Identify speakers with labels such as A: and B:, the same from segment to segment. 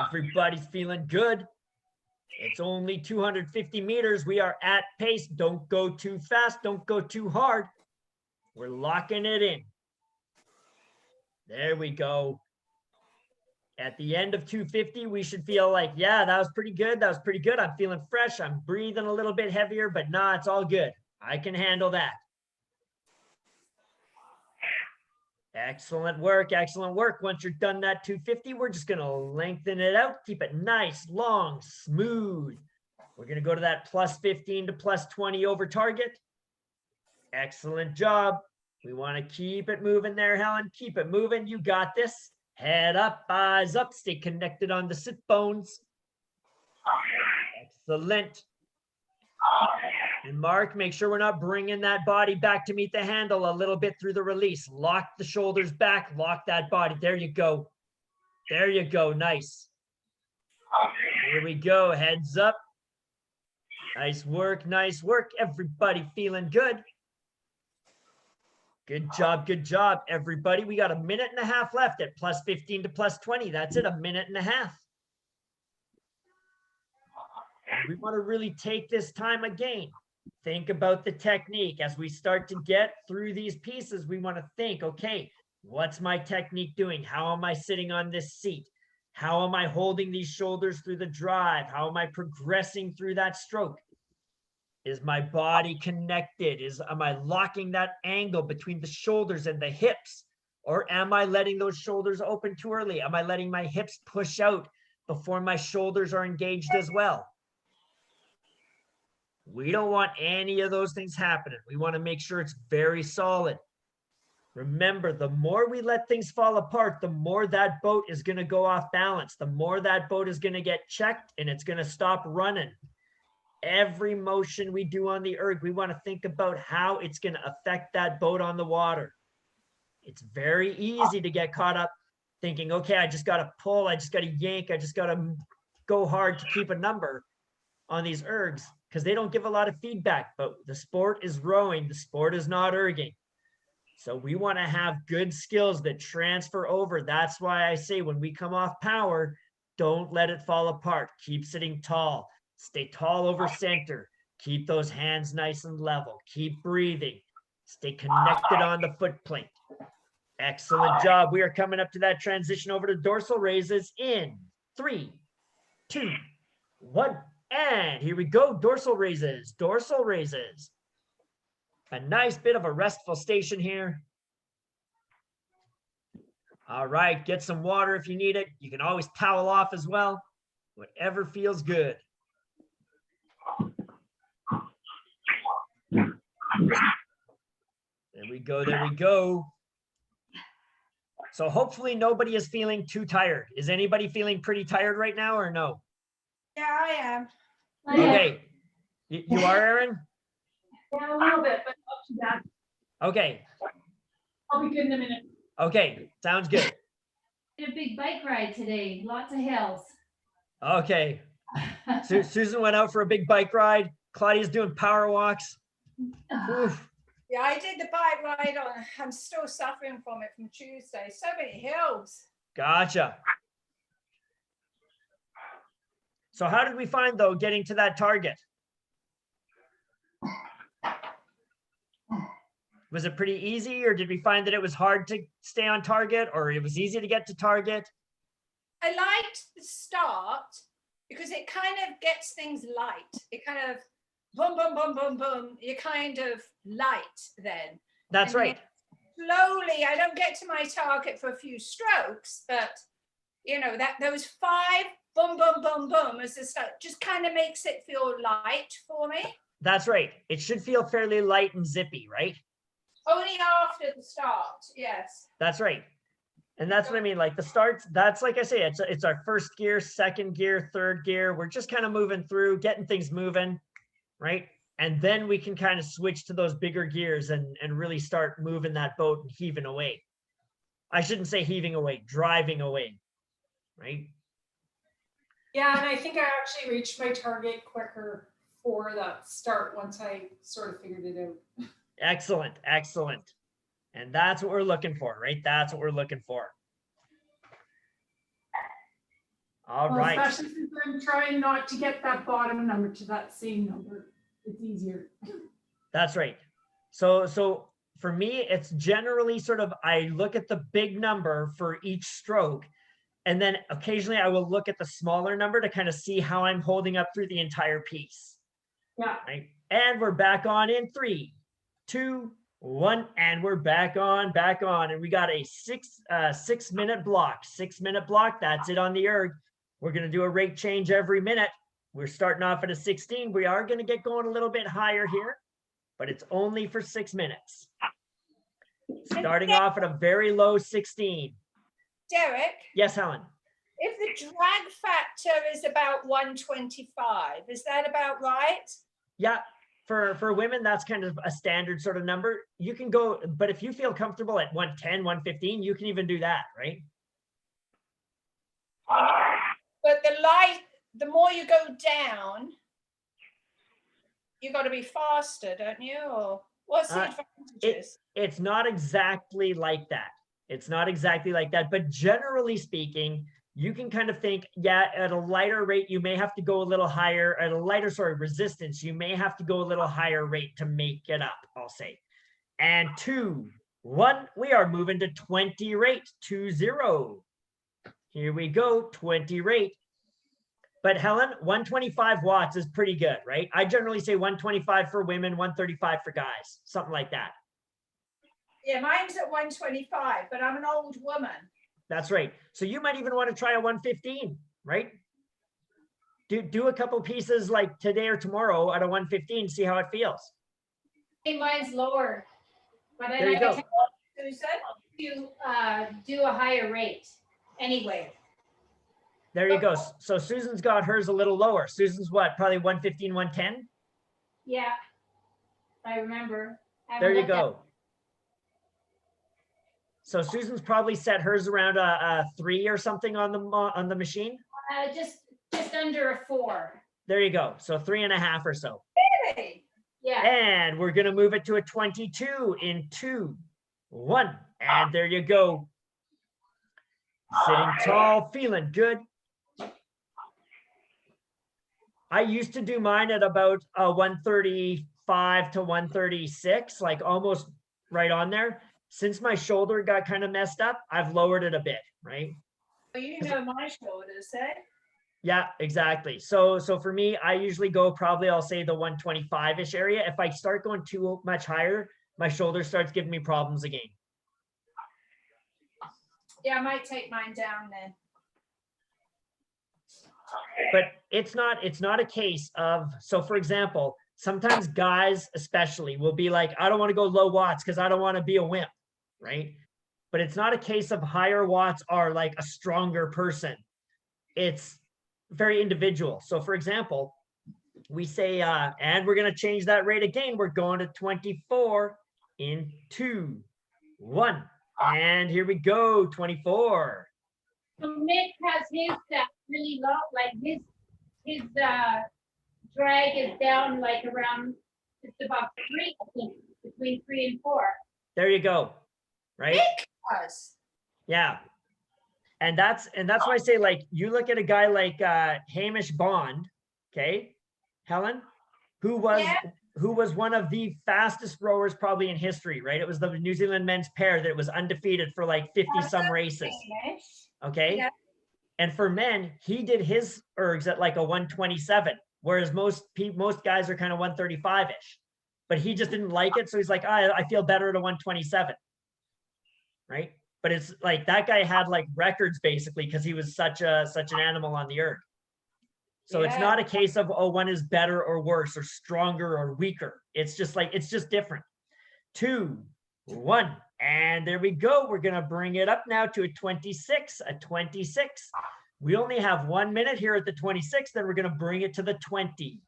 A: Everybody's feeling good. It's only 250 meters. We are at pace. Don't go too fast. Don't go too hard. We're locking it in. There we go. At the end of 250, we should feel like, yeah, that was pretty good. That was pretty good. I'm feeling fresh. I'm breathing a little bit heavier, but nah, it's all good. I can handle that. Excellent work. Excellent work. Once you're done that 250, we're just going to lengthen it out. Keep it nice, long, smooth. We're going to go to that plus 15 to plus 20 over target. Excellent job. We want to keep it moving there, Helen. Keep it moving. You got this. Head up, eyes up. Stay connected on the sit bones. Excellent. And Mark, make sure we're not bringing that body back to meet the handle a little bit through the release. Lock the shoulders back. Lock that body. There you go. There you go. Nice. Here we go. Heads up. Nice work. Nice work. Everybody feeling good. Good job. Good job, everybody. We got a minute and a half left at plus 15 to plus 20. That's it. A minute and a half. We want to really take this time again. Think about the technique. As we start to get through these pieces, we want to think, okay, what's my technique doing? How am I sitting on this seat? How am I holding these shoulders through the drive? How am I progressing through that stroke? Is my body connected? Am I locking that angle between the shoulders and the hips? Or am I letting those shoulders open too early? Am I letting my hips push out before my shoulders are engaged as well? We don't want any of those things happening. We want to make sure it's very solid. Remember, the more we let things fall apart, the more that boat is going to go off balance. The more that boat is going to get checked and it's going to stop running. Every motion we do on the erg, we want to think about how it's going to affect that boat on the water. It's very easy to get caught up thinking, okay, I just got to pull, I just got to yank, I just got to go hard to keep a number on these ergs because they don't give a lot of feedback, but the sport is rowing, the sport is not erging. So we want to have good skills that transfer over. That's why I say when we come off power, don't let it fall apart. Keep sitting tall. Stay tall over center. Keep those hands nice and level. Keep breathing. Stay connected on the foot plate. Excellent job. We are coming up to that transition over to dorsal raises in 3, 2, 1. And here we go. Dorsal raises. Dorsal raises. A nice bit of a restful station here. All right. Get some water if you need it. You can always towel off as well. Whatever feels good. There we go. There we go. So hopefully nobody is feeling too tired. Is anybody feeling pretty tired right now or no?
B: Yeah, I am.
A: Okay. You are, Aaron?
B: Yeah, a little bit, but not too bad.
A: Okay.
B: I'll be good in a minute.
A: Okay. Sounds good.
C: Did a big bike ride today. Lots of hills.
A: Okay. Susan went out for a big bike ride. Claudia's doing power walks. Oof.
B: Yeah, I did the bike ride on. I'm still suffering from it from Tuesday. So many hills.
A: Gotcha. So how did we find, though, getting to that target? Was it pretty easy, or did we find that it was hard to stay on target, or it was easy to get to target?
B: I liked the start because it kind of gets things light. It kind of boom, boom, boom, boom, boom. You're kind of light then.
A: That's right.
B: Slowly, I don't get to my target for a few strokes, but you know, that those 5 boom, boom, boom, boom as the start just kind of makes it feel light for me.
A: That's right. It should feel fairly light and zippy, right?
B: Only after the start, yes.
A: That's right. And that's what I mean. Like the starts, that's like I say, it's our first gear, second gear, third gear. We're just kind of moving through, getting things moving, right? And then we can kind of switch to those bigger gears and really start moving that boat and heaving away. I shouldn't say heaving away, driving away, right?
D: Yeah, and I think I actually reached my target quicker for that start once I sort of figured it out.
A: Excellent, excellent. And that's what we're looking for, right? That's what we're looking for. All
D: Well,
A: right.
D: especially since I'm trying not to get that bottom number to that same number. It's easier.
A: That's right. So for me, it's generally sort of, I look at the big number for each stroke, and then occasionally I will look at the smaller number to kind of see how I'm holding up through the entire piece.
D: Yeah.
A: Right? And we're back on in 3, 2, 1, and we're back on. And we got a 6 minute block. 6 minute block. That's it on the erg. We're going to do a rate change every minute. We're starting off at a 16. We are going to get going a little bit higher here, but it's only for 6 minutes. Starting off at a very low 16.
B: Derek,
A: Yes, Helen.
B: if the drag factor is about 125, is that about right?
A: Yeah, for women, that's kind of a standard sort of number. You can go, but if you feel comfortable at 110, 115, you can even do that, right?
B: But the more you go down, you got to be faster, don't you? Or what's the advantages?
A: It's not exactly like that. It's not exactly like that, but generally speaking, you can kind of think, yeah, at a lighter rate, you may have to go a little higher. At a lighter, resistance, you may have to go a little higher rate to make it up, I'll say. And 2, 1, we are moving to 20 rate, 20. Here we go, 20 rate. But Helen, 125 watts is pretty good, right? I generally say 125 for women, 135 for guys, something like that.
B: Yeah, mine's at 125, but I'm an old woman.
A: That's right. So you might even want to try a 115, right? Do a couple pieces like today or tomorrow at a 115, see how it feels.
C: Hey, mine's lower. But
A: There you go.
B: Susan?
C: to do a higher rate anyway.
A: There you go. So Susan's got hers a little lower. Susan's what? Probably 115, 110?
C: Yeah, I remember. Haven't
A: There you
C: looked at-
A: go. So Susan's probably set hers around a 3 or something on the machine.
C: Just under a 4.
A: There you go. So 3.5 or so.
B: Really?
C: Yeah.
A: And we're going to move it to a 22 in 2, 1. And there you go. Sitting tall, feeling good. I used to do mine at about 135 to 136, like almost right on there. Since my shoulder got kind of messed up, I've lowered it a bit, right?
B: Well, you know my shoulders, eh?
A: Yeah, exactly. So for me, I usually go probably, I'll say the 125-ish area. If I start going too much higher, my shoulder starts giving me problems again.
B: Yeah, I might take mine down then.
A: But it's not a case of, so for example, sometimes guys especially will be like, I don't want to go low watts because I don't want to be a wimp, right? But it's not a case of higher watts are like a stronger person. It's very individual. So for example, we say, and we're going to change that rate again. We're going to 24 in 2, 1. And here we go, 24.
C: So Mick has his really low, like his drag is down like around just about 3, I think, between 3 and 4.
A: There you go. Right?
B: Us.
A: Yeah. And that's why I say, like, you look at a guy like Hamish Bond, okay, Helen, who was one of the fastest rowers probably in history, right? It was the New Zealand men's pair that was undefeated for like 50 some races. Okay.
B: Yeah.
A: And for men, he did his ergs at like a 127, whereas most guys are kind of 135-ish. But he just didn't like it. So he's like, I feel better at a 127. Right. But it's like that guy had like records basically because he was such an animal on the erg. So it's
B: Yeah.
A: not a case of, oh, one is better or worse or stronger or weaker. It's just like, it's just different. 2, 1. And there we go. We're going to bring it up now to a 26, a 26. We only have 1 minute here at the 26. Then we're going to bring it to the 20.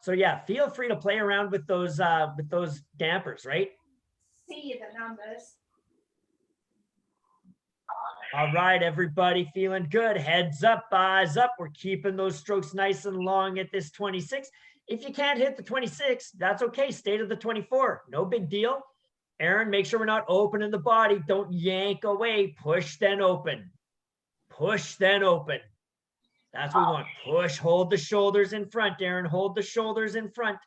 A: So yeah, feel free to play around with those dampers, right?
B: See the numbers.
A: All right, everybody feeling good. Heads up, eyes up. We're keeping those strokes nice and long at this 26. If you can't hit the 26, that's okay. Stay to the 24. No big deal. Aaron, make sure we're not opening the body. Don't yank away. Push, then open. push, then open. That's what we want. Push, hold the shoulders in front, Aaron. Hold the shoulders in front.